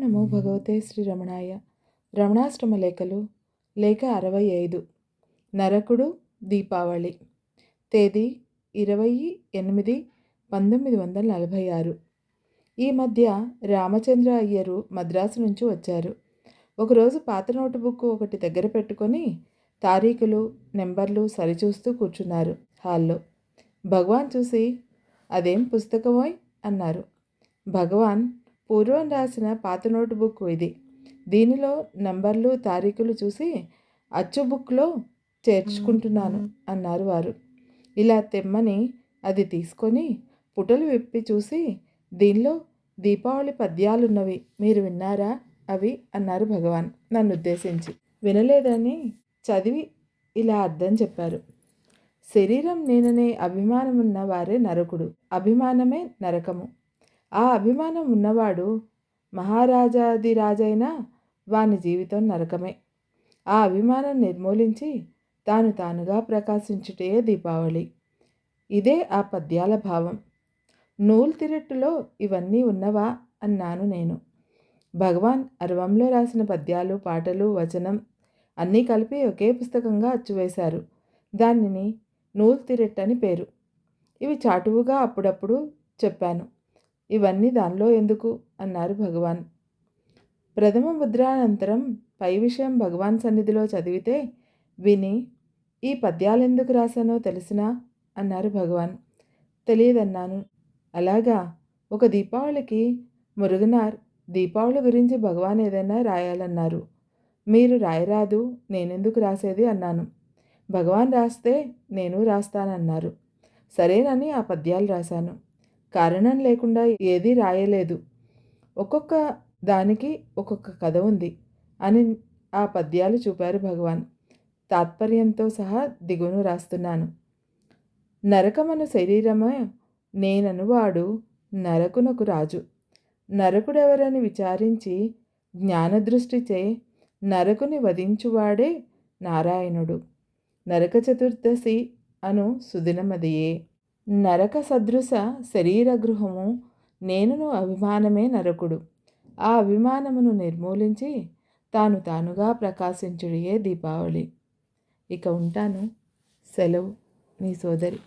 నమో భగవతే శ్రీ రమణాయ. రమణాష్టమ లేఖలు లేఖ 65. నరకుడు దీపావళి. తేదీ 20/8/1946. ఈ మధ్య రామచంద్ర అయ్యరు మద్రాసు నుంచి వచ్చారు. ఒకరోజు పాత నోటుబుక్ ఒకటి దగ్గర పెట్టుకొని తారీఖులు నెంబర్లు సరిచూస్తూ కూర్చున్నారు హాల్లో. భగవాన్ చూసి, అదేం పుస్తకమోయ్ అన్నారు. భగవాన్, పూర్వం రాసిన పాత నోటుబుక్ ఇది. దీనిలో నంబర్లు తారీఖులు చూసి అచ్చు బుక్లో చేర్చుకుంటున్నాను అన్నారు వారు. ఇలా తెమ్మని అది తీసుకొని పుటలు విప్పి చూసి, దీనిలో దీపావళి పద్యాలున్నవి, మీరు విన్నారా అవి అన్నారు భగవాన్ నన్ను ఉద్దేశించి. వినలేదని చదివి ఇలా అర్థం చెప్పారు. శరీరం నేననే అభిమానమున్న వారే నరకుడు, అభిమానమే నరకము. ఆ అభిమానం ఉన్నవాడు మహారాజాదిరాజైనా వాని జీవితం నరకమే. ఆ అభిమానం నిర్మూలించి తాను తానుగా ప్రకాశించుటే దీపావళి. ఇదే ఆ పద్యాల భావం. నూలు తిరట్టులో ఇవన్నీ ఉన్నవా అన్నాను నేను. భగవాన్ అరవంలో రాసిన పద్యాలు, పాటలు, వచనం అన్నీ కలిపి ఒకే పుస్తకంగా అచ్చువేశారు. దానిని నూలు తిరట్టని పేరు. ఇవి చాటువుగా అప్పుడప్పుడు చెప్పాను. ఇవన్నీ దానిలో ఎందుకు అన్నారు భగవాన్. ప్రథమ ముద్రానంతరం పై విషయం భగవాన్ సన్నిధిలో చదివితే విని, ఈ పద్యాలెందుకు రాశానో తెలిసినా అన్నారు భగవాన్. తెలియదన్నాను. అలాగా, ఒక దీపావళికి మురుగనార్ దీపావళి గురించి భగవాన్ ఏదైనా రాయాలన్నారు. మీరు రాయరాదు, నేనెందుకు రాసేది అన్నాను. భగవాన్ రాస్తే నేను రాస్తానన్నారు. సరేనని ఆ పద్యాలు రాశాను. కారణం లేకుండా ఏదీ రాయలేదు. ఒక్కొక్క దానికి ఒక్కొక్క కథ ఉంది అని ఆ పద్యాలు చూపారు భగవాన్. తాత్పర్యంతో సహా దిగువను రాస్తున్నాను. నరకమను శరీరమే నేననువాడు నరకునకు రాజు. నరకుడెవరని విచారించి జ్ఞానదృష్టిచే నరకుని వధించువాడే నారాయణుడు. నరక చతుర్దశి అను సుదినమదియే. నరక సదృశ శరీర గృహము నేనును అభిమానమే నరకుడు. ఆ అభిమానమును నిర్మూలించి తాను తానుగా ప్రకాశించుడియే దీపావళి. ఇక ఉంటాను. సెలవు. నీ సోదరి.